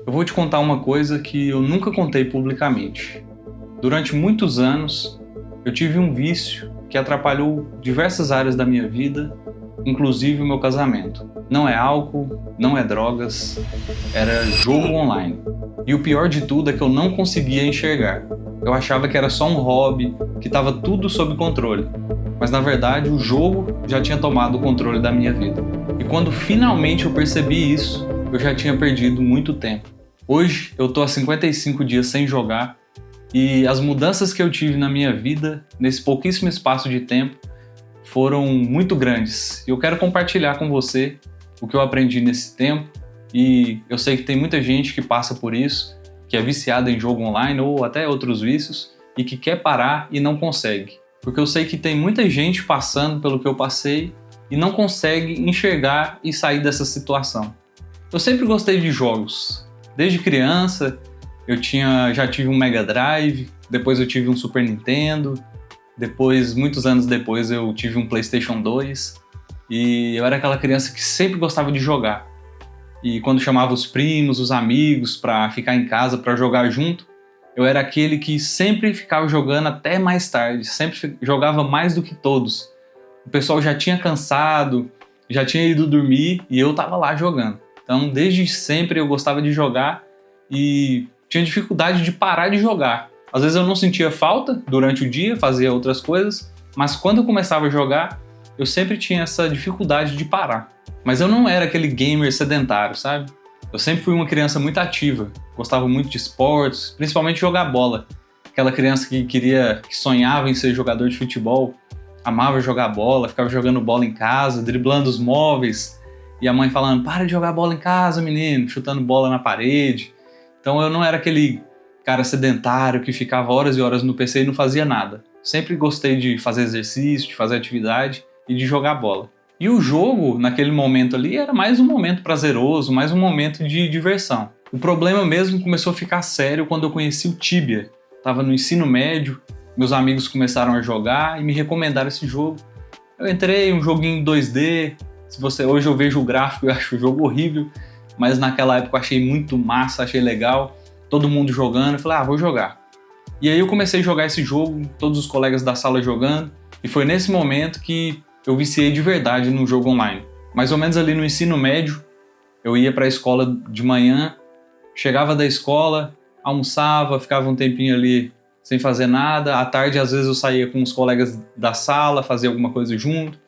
Eu vou te contar uma coisa que eu nunca contei publicamente. Durante muitos anos, eu tive um vício que atrapalhou diversas áreas da minha vida, inclusive o meu casamento. Não é álcool, não é drogas, era jogo online. E o pior de tudo é que eu não conseguia enxergar. Eu achava que era só um hobby, que estava tudo sob controle. Mas na verdade o jogo já tinha tomado o controle da minha vida. E quando finalmente eu percebi isso, eu já tinha perdido muito tempo. Hoje eu tô há 55 dias sem jogar e as mudanças que eu tive na minha vida, nesse pouquíssimo espaço de tempo, foram muito grandes. E eu quero compartilhar com você o que eu aprendi nesse tempo, e eu sei que tem muita gente que passa por isso, que é viciada em jogo online ou até outros vícios e que quer parar e não consegue. Porque eu sei que tem muita gente passando pelo que eu passei e não consegue enxergar e sair dessa situação. Eu sempre gostei de jogos. Desde criança, já tive um Mega Drive, depois eu tive um Super Nintendo, depois, muitos anos depois, eu tive um PlayStation 2 e eu era aquela criança que sempre gostava de jogar. E quando chamava os primos, os amigos para ficar em casa, para jogar junto, eu era aquele que sempre ficava jogando até mais tarde, sempre jogava mais do que todos. O pessoal já tinha cansado, já tinha ido dormir e eu tava lá jogando. Então, desde sempre eu gostava de jogar e tinha dificuldade de parar de jogar. Às vezes eu não sentia falta durante o dia, fazia outras coisas, mas quando eu começava a jogar, eu sempre tinha essa dificuldade de parar. Mas eu não era aquele gamer sedentário, sabe? Eu sempre fui uma criança muito ativa, gostava muito de esportes, principalmente jogar bola. Aquela criança que sonhava em ser jogador de futebol, amava jogar bola, ficava jogando bola em casa, driblando os móveis, e a mãe falando, para de jogar bola em casa, menino, chutando bola na parede. Então eu não era aquele cara sedentário que ficava horas e horas no PC e não fazia nada. Sempre gostei de fazer exercício, de fazer atividade e de jogar bola. E o jogo, naquele momento ali, era mais um momento prazeroso, mais um momento de diversão. O problema mesmo começou a ficar sério quando eu conheci o Tibia. Estava no ensino médio, meus amigos começaram a jogar e me recomendaram esse jogo. Eu entrei, um joguinho 2D, hoje eu vejo o gráfico e acho o jogo horrível, mas naquela época eu achei muito massa, achei legal, todo mundo jogando, eu falei, vou jogar. E aí eu comecei a jogar esse jogo, todos os colegas da sala jogando, e foi nesse momento que eu viciei de verdade no jogo online. Mais ou menos ali no ensino médio, eu ia para a escola de manhã, chegava da escola, almoçava, ficava um tempinho ali sem fazer nada, à tarde às vezes eu saía com os colegas da sala, fazia alguma coisa junto,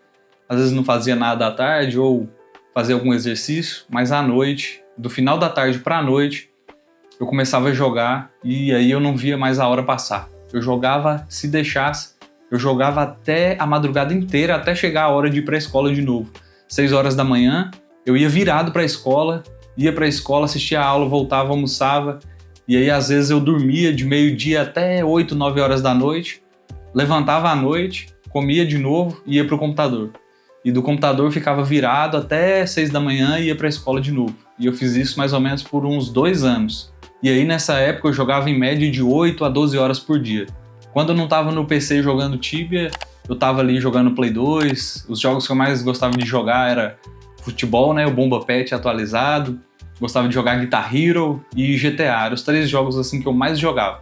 às vezes não fazia nada à tarde ou fazia algum exercício, mas à noite, do final da tarde para a noite, eu começava a jogar e aí eu não via mais a hora passar. Eu jogava, se deixasse, eu jogava até a madrugada inteira, até chegar a hora de ir para a escola de novo. 6 horas da manhã, eu ia virado para a escola, assistia a aula, voltava, almoçava, e aí às vezes eu dormia de meio-dia até 8, 9 horas da noite, levantava à noite, comia de novo e ia para o computador. E do computador ficava virado até 6 da manhã e ia para a escola de novo. E eu fiz isso mais ou menos por uns 2 anos. E aí nessa época eu jogava em média de 8 a 12 horas por dia. Quando eu não estava no PC jogando Tibia, eu estava ali jogando Play 2. Os jogos que eu mais gostava de jogar era futebol, né, o Bomba Pet atualizado. Gostava de jogar Guitar Hero e GTA. Eram os 3 jogos assim que eu mais jogava.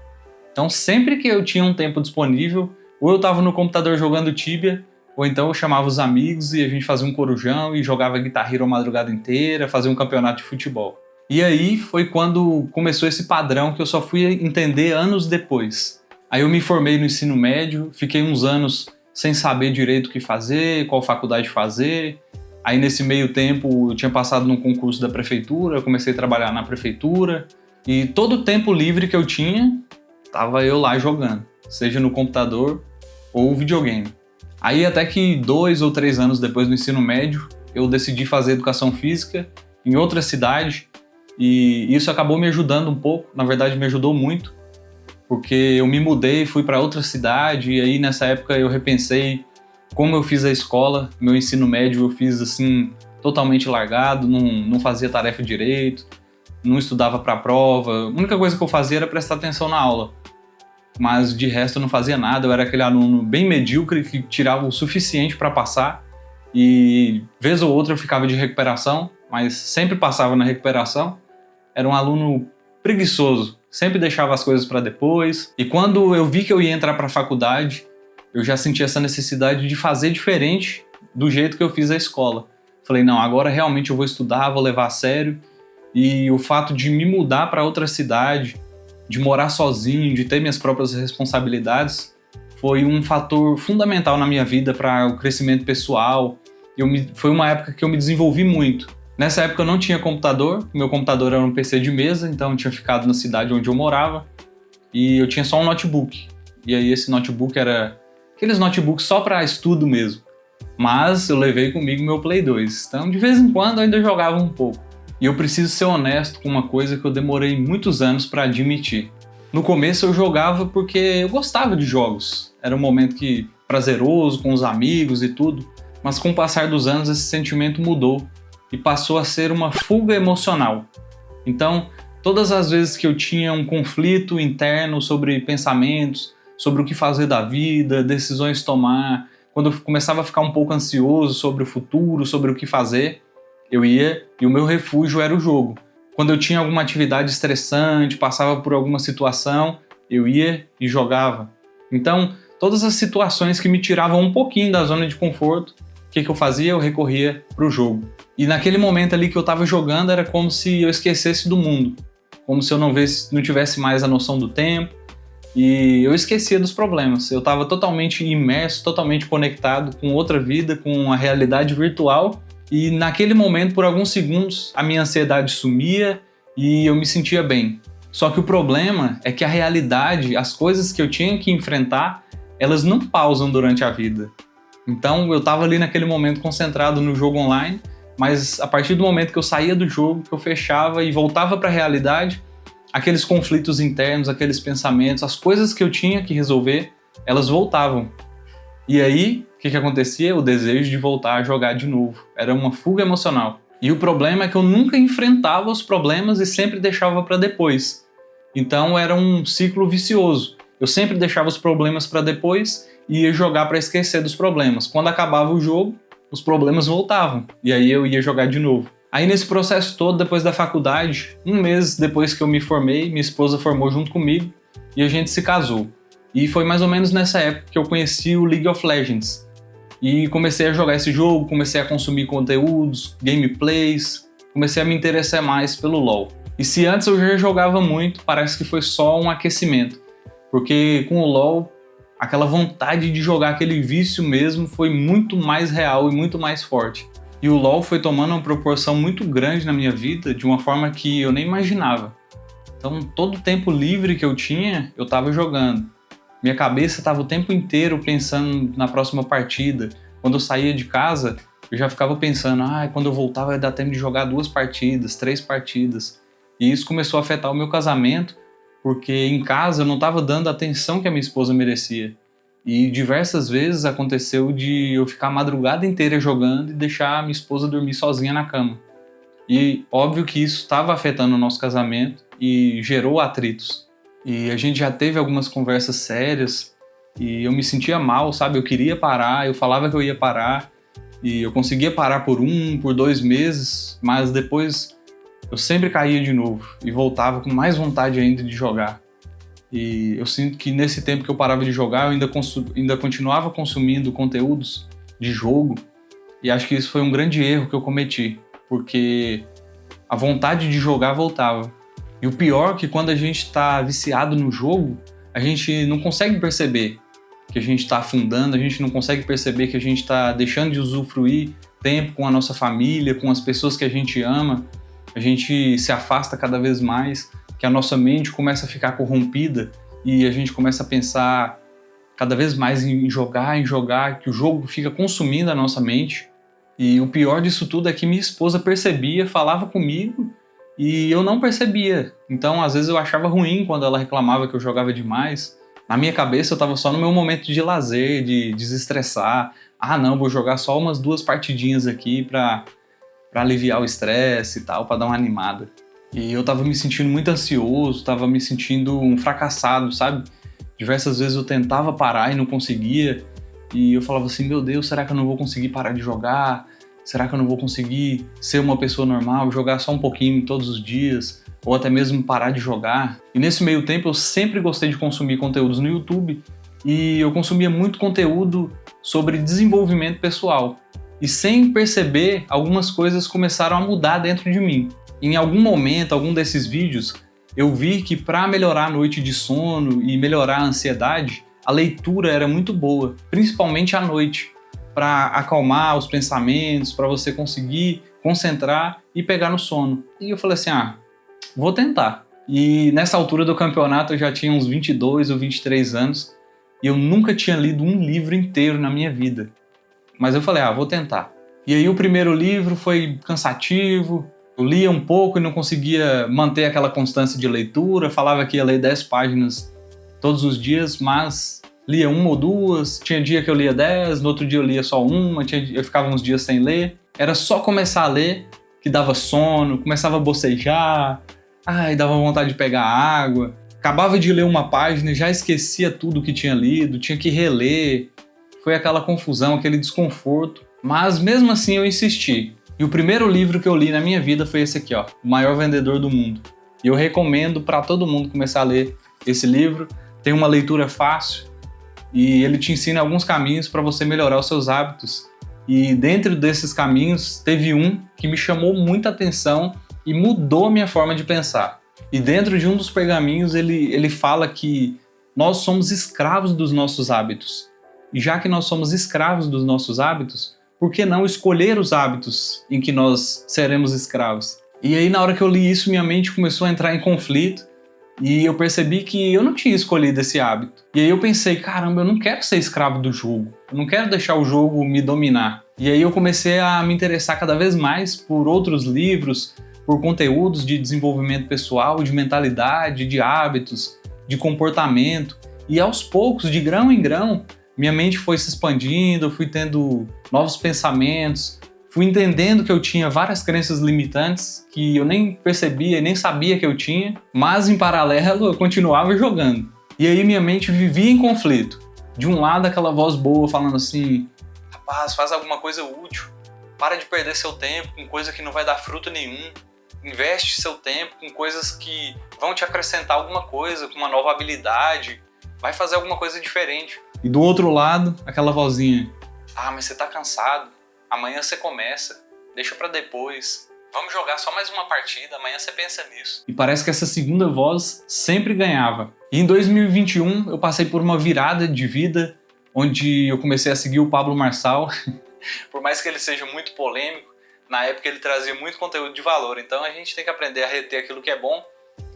Então sempre que eu tinha um tempo disponível, ou eu estava no computador jogando Tibia, ou então eu chamava os amigos e a gente fazia um corujão e jogava Guitar Hero a madrugada inteira, fazia um campeonato de futebol. E aí foi quando começou esse padrão que eu só fui entender anos depois. Aí eu me formei no ensino médio, fiquei uns anos sem saber direito o que fazer, qual faculdade fazer. Aí nesse meio tempo eu tinha passado num concurso da prefeitura, comecei a trabalhar na prefeitura. E todo o tempo livre que eu tinha, tava eu lá jogando, seja no computador ou videogame. Aí até que 2 ou 3 anos depois do ensino médio, eu decidi fazer educação física em outra cidade e isso acabou me ajudando um pouco, na verdade me ajudou muito, porque eu me mudei, fui para outra cidade e aí nessa época eu repensei como eu fiz a escola, meu ensino médio eu fiz assim totalmente largado, não fazia tarefa direito, não estudava para a prova, a única coisa que eu fazia era prestar atenção na aula. Mas de resto eu não fazia nada, eu era aquele aluno bem medíocre que tirava o suficiente para passar e vez ou outra eu ficava de recuperação, mas sempre passava na recuperação. era um aluno preguiçoso, sempre deixava as coisas para depois. E quando eu vi que eu ia entrar para a faculdade, eu já senti essa necessidade de fazer diferente do jeito que eu fiz a escola. Falei, não, agora realmente eu vou estudar, vou levar a sério. E o fato de me mudar para outra cidade, de morar sozinho, de ter minhas próprias responsabilidades, foi um fator fundamental na minha vida para o crescimento pessoal. Foi uma época que eu me desenvolvi muito. Nessa época eu não tinha computador, meu computador era um PC de mesa, então eu tinha ficado na cidade onde eu morava e eu tinha só um notebook. E aí esse notebook era aqueles notebooks só para estudo mesmo. Mas eu levei comigo meu Play 2, então de vez em quando eu ainda jogava um pouco. E eu preciso ser honesto com uma coisa que eu demorei muitos anos para admitir. No começo eu jogava porque eu gostava de jogos. Era um momento prazeroso, com os amigos e tudo. Mas com o passar dos anos esse sentimento mudou e passou a ser uma fuga emocional. Então, todas as vezes que eu tinha um conflito interno sobre pensamentos, sobre o que fazer da vida, decisões tomar, quando eu começava a ficar um pouco ansioso sobre o futuro, sobre o que fazer, eu ia e o meu refúgio era o jogo. Quando eu tinha alguma atividade estressante, passava por alguma situação, eu ia e jogava. Então, todas as situações que me tiravam um pouquinho da zona de conforto, o que eu fazia? Eu recorria para o jogo. E naquele momento ali que eu estava jogando, era como se eu esquecesse do mundo. Como se eu não tivesse mais a noção do tempo. E eu esquecia dos problemas. Eu estava totalmente imerso, totalmente conectado com outra vida, com a realidade virtual. E naquele momento, por alguns segundos, a minha ansiedade sumia e eu me sentia bem. Só que o problema é que a realidade, as coisas que eu tinha que enfrentar, elas não pausam durante a vida. Então eu estava ali naquele momento concentrado no jogo online, mas a partir do momento que eu saía do jogo, que eu fechava e voltava para a realidade, aqueles conflitos internos, aqueles pensamentos, as coisas que eu tinha que resolver, elas voltavam. E aí, o que acontecia? O desejo de voltar a jogar de novo. Era uma fuga emocional. E o problema é que eu nunca enfrentava os problemas e sempre deixava para depois. Então era um ciclo vicioso. Eu sempre deixava os problemas para depois e ia jogar para esquecer dos problemas. Quando acabava o jogo, os problemas voltavam. E aí eu ia jogar de novo. Aí nesse processo todo, depois da faculdade, um mês depois que eu me formei, minha esposa formou junto comigo e a gente se casou. E foi mais ou menos nessa época que eu conheci o League of Legends. E comecei a jogar esse jogo, comecei a consumir conteúdos, gameplays, comecei a me interessar mais pelo LoL. E se antes eu já jogava muito, parece que foi só um aquecimento. Porque com o LoL, aquela vontade de jogar, aquele vício mesmo, foi muito mais real e muito mais forte. E o LoL foi tomando uma proporção muito grande na minha vida, de uma forma que eu nem imaginava. Então todo o tempo livre que eu tinha, eu estava jogando. Minha cabeça estava o tempo inteiro pensando na próxima partida. Quando eu saía de casa, eu já ficava pensando, quando eu voltar vai dar tempo de jogar 2 partidas, 3 partidas. E isso começou a afetar o meu casamento, porque em casa eu não estava dando a atenção que a minha esposa merecia. E diversas vezes aconteceu de eu ficar a madrugada inteira jogando e deixar a minha esposa dormir sozinha na cama. E óbvio que isso estava afetando o nosso casamento e gerou atritos. E a gente já teve algumas conversas sérias e eu me sentia mal, sabe? Eu queria parar, eu falava que eu ia parar e eu conseguia parar por 2 meses, mas depois eu sempre caía de novo e voltava com mais vontade ainda de jogar. E eu sinto que nesse tempo que eu parava de jogar, eu ainda continuava consumindo conteúdos de jogo e acho que isso foi um grande erro que eu cometi, porque a vontade de jogar voltava. E o pior é que quando a gente está viciado no jogo, a gente não consegue perceber que a gente está afundando, a gente não consegue perceber que a gente está deixando de usufruir tempo com a nossa família, com as pessoas que a gente ama. A gente se afasta cada vez mais, que a nossa mente começa a ficar corrompida e a gente começa a pensar cada vez mais em jogar, que o jogo fica consumindo a nossa mente. E o pior disso tudo é que minha esposa percebia, falava comigo, e eu não percebia. Então, às vezes eu achava ruim quando ela reclamava que eu jogava demais. Na minha cabeça eu estava só no meu momento de lazer, de desestressar. Não, vou jogar só umas 2 partidinhas aqui para aliviar o estresse e tal, para dar uma animada. E eu estava me sentindo muito ansioso, estava me sentindo um fracassado, sabe? Diversas vezes eu tentava parar e não conseguia. E eu falava assim, meu Deus, será que eu não vou conseguir parar de jogar? Será que eu não vou conseguir ser uma pessoa normal, jogar só um pouquinho todos os dias? ou até mesmo parar de jogar. E nesse meio tempo eu sempre gostei de consumir conteúdos no YouTube e eu consumia muito conteúdo sobre desenvolvimento pessoal. E sem perceber, algumas coisas começaram a mudar dentro de mim. Em algum momento, algum desses vídeos, eu vi que para melhorar a noite de sono e melhorar a ansiedade, a leitura era muito boa, principalmente à noite, para acalmar os pensamentos, para você conseguir concentrar e pegar no sono. E eu falei assim, vou tentar. E nessa altura do campeonato eu já tinha uns 22 ou 23 anos e eu nunca tinha lido um livro inteiro na minha vida. Mas eu falei, vou tentar. E aí o primeiro livro foi cansativo, eu lia um pouco e não conseguia manter aquela constância de leitura, falava que ia ler 10 páginas todos os dias, mas lia uma ou duas, tinha dia que eu lia 10, no outro dia eu lia só uma, eu ficava uns dias sem ler. Era só começar a ler que dava sono, começava a bocejar, dava vontade de pegar água. Acabava de ler uma página e já esquecia tudo que tinha lido, tinha que reler. Foi aquela confusão, aquele desconforto. Mas mesmo assim eu insisti. E o primeiro livro que eu li na minha vida foi esse aqui, O Maior Vendedor do Mundo. E eu recomendo para todo mundo começar a ler esse livro. Tem uma leitura fácil e ele te ensina alguns caminhos para você melhorar os seus hábitos. E dentro desses caminhos teve um que me chamou muita atenção e mudou a minha forma de pensar. E dentro de um dos pergaminhos ele fala que nós somos escravos dos nossos hábitos. E já que nós somos escravos dos nossos hábitos, por que não escolher os hábitos em que nós seremos escravos? E aí na hora que eu li isso, minha mente começou a entrar em conflito e eu percebi que eu não tinha escolhido esse hábito. E aí eu pensei, caramba, eu não quero ser escravo do jogo, eu não quero deixar o jogo me dominar. E aí eu comecei a me interessar cada vez mais por outros livros, por conteúdos de desenvolvimento pessoal, de mentalidade, de hábitos, de comportamento. E aos poucos, de grão em grão, minha mente foi se expandindo, eu fui tendo novos pensamentos, fui entendendo que eu tinha várias crenças limitantes que eu nem percebia e nem sabia que eu tinha, mas em paralelo eu continuava jogando. E aí minha mente vivia em conflito. De um lado aquela voz boa falando assim, rapaz, faz alguma coisa útil, para de perder seu tempo com coisa que não vai dar fruto nenhum, investe seu tempo com coisas que vão te acrescentar alguma coisa, com uma nova habilidade, vai fazer alguma coisa diferente. E do outro lado, aquela vozinha, mas você tá cansado, amanhã você começa, deixa pra depois, vamos jogar só mais uma partida, amanhã você pensa nisso. E parece que essa segunda voz sempre ganhava. E em 2021 eu passei por uma virada de vida, onde eu comecei a seguir o Pablo Marçal, por mais que ele seja muito polêmico, na época ele trazia muito conteúdo de valor, então a gente tem que aprender a reter aquilo que é bom,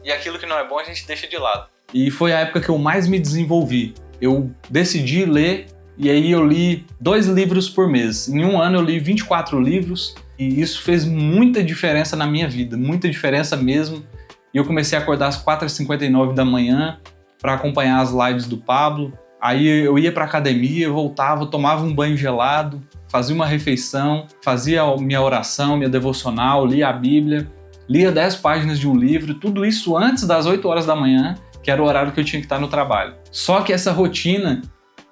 e aquilo que não é bom a gente deixa de lado. E foi a época que eu mais me desenvolvi. Eu decidi ler e aí eu li 2 livros por mês. Em um ano eu li 24 livros e isso fez muita diferença na minha vida, muita diferença mesmo. E eu comecei a acordar às 4h59 da manhã para acompanhar as lives do Pablo. Aí eu ia para academia, voltava, tomava um banho gelado, fazia uma refeição, fazia minha oração, minha devocional, lia a Bíblia, lia 10 páginas de um livro, tudo isso antes das 8 horas da manhã, que era o horário que eu tinha que estar no trabalho. Só que essa rotina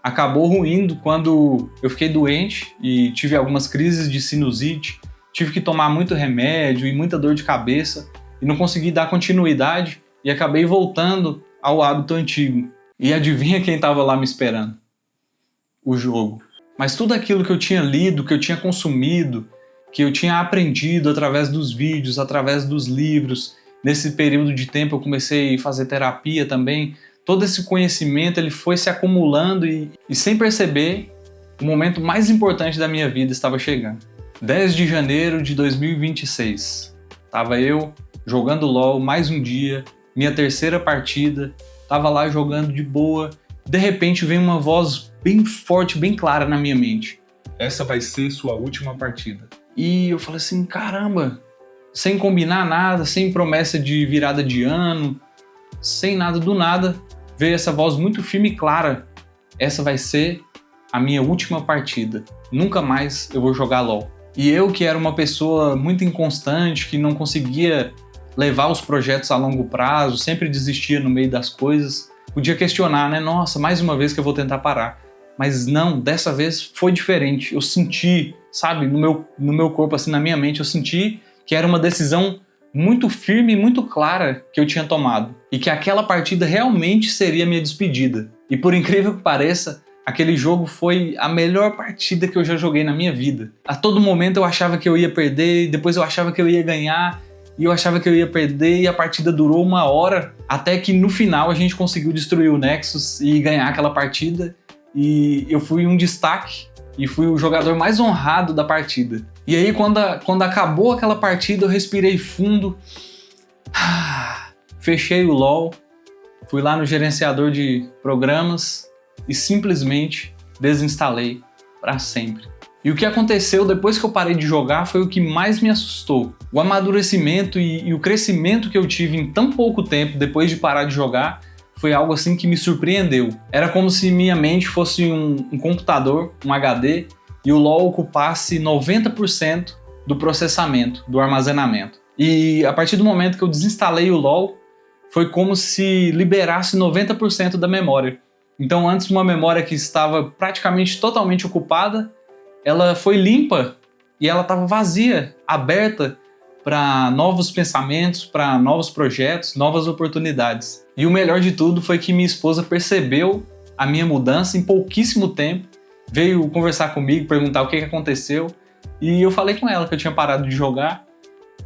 acabou ruindo quando eu fiquei doente e tive algumas crises de sinusite, tive que tomar muito remédio e muita dor de cabeça e não consegui dar continuidade e acabei voltando ao hábito antigo. E adivinha quem estava lá me esperando? O jogo. Mas tudo aquilo que eu tinha lido, que eu tinha consumido, que eu tinha aprendido através dos vídeos, através dos livros, nesse período de tempo eu comecei a fazer terapia também. Todo esse conhecimento ele foi se acumulando e sem perceber, o momento mais importante da minha vida estava chegando. 10 de janeiro de 2026. Tava eu jogando LOL mais um dia, minha terceira partida, tava lá jogando de boa. De repente vem uma voz bem forte, bem clara na minha mente. Essa vai ser sua última partida. E eu falei assim, caramba, sem combinar nada, sem promessa de virada de ano, sem nada, do nada, veio essa voz muito firme e clara. Essa vai ser a minha última partida. Nunca mais eu vou jogar LOL. E eu, que era uma pessoa muito inconstante, que não conseguia levar os projetos a longo prazo, sempre desistia no meio das coisas, podia questionar, né? Nossa, mais uma vez que eu vou tentar parar. Mas não, dessa vez foi diferente. Eu senti, sabe, no meu corpo, assim, na minha mente, eu senti que era uma decisão muito firme e muito clara que eu tinha tomado, e que aquela partida realmente seria minha despedida. E por incrível que pareça, aquele jogo foi a melhor partida que eu já joguei na minha vida. A todo momento eu achava que eu ia perder, depois eu achava que eu ia ganhar, e eu achava que eu ia perder, e a partida durou 1 hora, até que no final a gente conseguiu destruir o Nexus e ganhar aquela partida, e eu fui um destaque, e fui o jogador mais honrado da partida. E aí quando acabou aquela partida eu respirei fundo, fechei o LoL, fui lá no gerenciador de programas e simplesmente desinstalei para sempre. E o que aconteceu depois que eu parei de jogar foi o que mais me assustou. O amadurecimento e o crescimento que eu tive em tão pouco tempo depois de parar de jogar foi algo assim que me surpreendeu. Era como se minha mente fosse um computador, um HD, e o LoL ocupasse 90% do processamento, do armazenamento. E a partir do momento que eu desinstalei o LoL, foi como se liberasse 90% da memória. Então antes uma memória que estava praticamente totalmente ocupada, ela foi limpa e ela estava vazia, aberta para novos pensamentos, para novos projetos, novas oportunidades. E o melhor de tudo foi que minha esposa percebeu a minha mudança em pouquíssimo tempo, veio conversar comigo, perguntar o que aconteceu, e eu falei com ela que eu tinha parado de jogar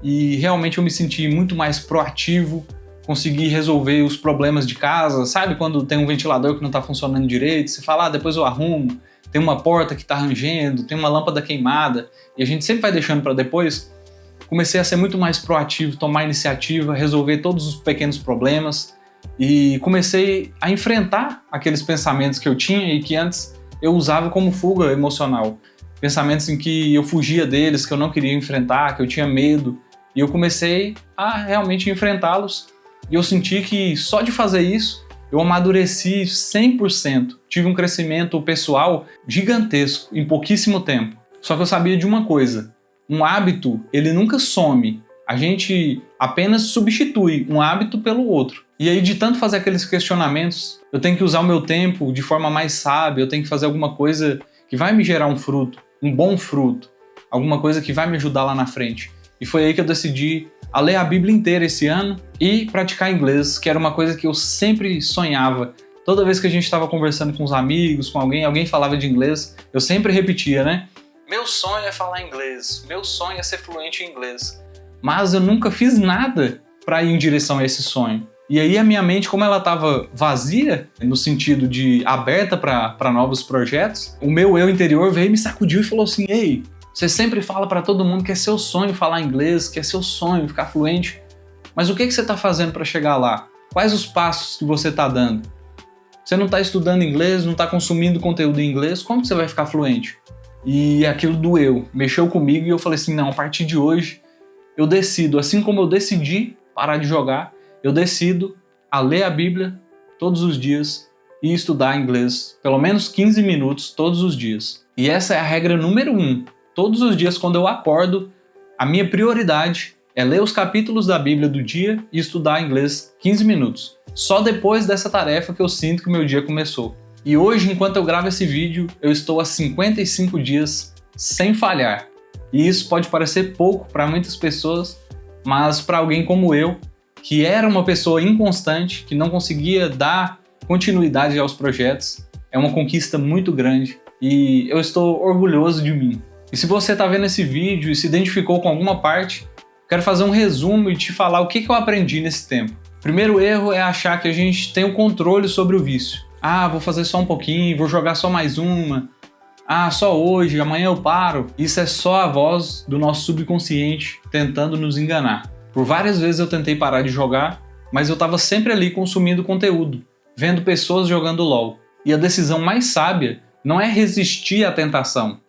e realmente eu me senti muito mais proativo, consegui resolver os problemas de casa, sabe quando tem um ventilador que não está funcionando direito, você fala, depois eu arrumo, tem uma porta que está rangendo, tem uma lâmpada queimada, e a gente sempre vai deixando para depois. Comecei a ser muito mais proativo, tomar iniciativa, resolver todos os pequenos problemas e comecei a enfrentar aqueles pensamentos que eu tinha e que antes eu usava como fuga emocional. Pensamentos em que eu fugia deles, que eu não queria enfrentar, que eu tinha medo, e eu comecei a realmente enfrentá-los e eu senti que só de fazer isso eu amadureci 100%, tive um crescimento pessoal gigantesco em pouquíssimo tempo. Só que eu sabia de uma coisa, um hábito, ele nunca some. A gente apenas substitui um hábito pelo outro. E aí, de tanto fazer aqueles questionamentos, eu tenho que usar o meu tempo de forma mais sábia, eu tenho que fazer alguma coisa que vai me gerar um fruto, um bom fruto, alguma coisa que vai me ajudar lá na frente. E foi aí que eu decidi a ler a Bíblia inteira esse ano e praticar inglês, que era uma coisa que eu sempre sonhava. Toda vez que a gente estava conversando com os amigos, com alguém falava de inglês, eu sempre repetia, né? Meu sonho é falar inglês, meu sonho é ser fluente em inglês. Mas eu nunca fiz nada para ir em direção a esse sonho. E aí a minha mente, como ela estava vazia, no sentido de aberta para novos projetos, o meu eu interior veio, me sacudiu e falou assim, ei, você sempre fala para todo mundo que é seu sonho falar inglês, que é seu sonho ficar fluente, mas o que você está fazendo para chegar lá? Quais os passos que você está dando? Você não está estudando inglês, não está consumindo conteúdo em inglês, como que você vai ficar fluente? E aquilo doeu, mexeu comigo e eu falei assim, não, a partir de hoje eu decido, assim como eu decidi parar de jogar, eu decido a ler a Bíblia todos os dias e estudar inglês pelo menos 15 minutos todos os dias. E essa é a regra número 1. Todos os dias quando eu acordo, a minha prioridade é ler os capítulos da Bíblia do dia e estudar inglês 15 minutos. Só depois dessa tarefa que eu sinto que o meu dia começou. E hoje, enquanto eu gravo esse vídeo, eu estou há 55 dias sem falhar. E isso pode parecer pouco para muitas pessoas, mas para alguém como eu, que era uma pessoa inconstante, que não conseguia dar continuidade aos projetos, é uma conquista muito grande e eu estou orgulhoso de mim. E se você está vendo esse vídeo e se identificou com alguma parte, quero fazer um resumo e te falar o que eu aprendi nesse tempo. O primeiro erro é achar que a gente tem o controle sobre o vício. Ah, vou fazer só um pouquinho, vou jogar só mais uma. Ah, só hoje, amanhã eu paro. Isso é só a voz do nosso subconsciente tentando nos enganar. Por várias vezes eu tentei parar de jogar, mas eu estava sempre ali consumindo conteúdo, vendo pessoas jogando LoL. E a decisão mais sábia não é resistir à tentação,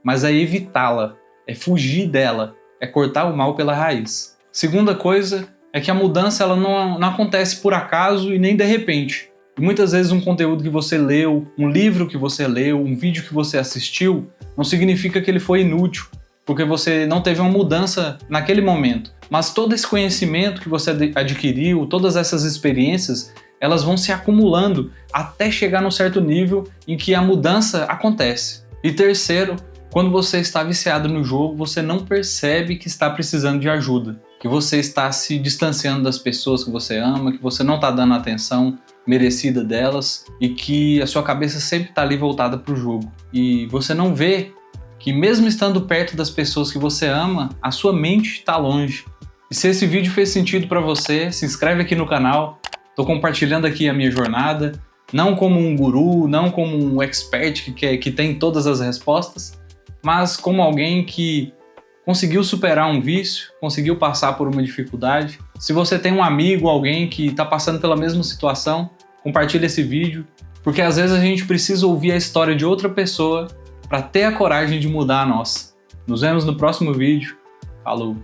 mas é evitá-la, é fugir dela, é cortar o mal pela raiz. Segunda coisa é que a mudança ela não acontece por acaso e nem de repente. E muitas vezes um conteúdo que você leu, um livro que você leu, um vídeo que você assistiu, não significa que ele foi inútil, porque você não teve uma mudança naquele momento. Mas todo esse conhecimento que você adquiriu, todas essas experiências, elas vão se acumulando até chegar num certo nível em que a mudança acontece. E terceiro, quando você está viciado no jogo, você não percebe que está precisando de ajuda. que você está se distanciando das pessoas que você ama, que você não está dando a atenção merecida delas e que a sua cabeça sempre está ali voltada para o jogo. E você não vê que mesmo estando perto das pessoas que você ama, a sua mente está longe. E se esse vídeo fez sentido para você, se inscreve aqui no canal. Estou compartilhando aqui a minha jornada, não como um guru, não como um expert que tem todas as respostas, mas como alguém que conseguiu superar um vício, conseguiu passar por uma dificuldade. Se você tem um amigo, alguém que está passando pela mesma situação, compartilhe esse vídeo, porque às vezes a gente precisa ouvir a história de outra pessoa para ter a coragem de mudar a nossa. Nos vemos no próximo vídeo. Falou!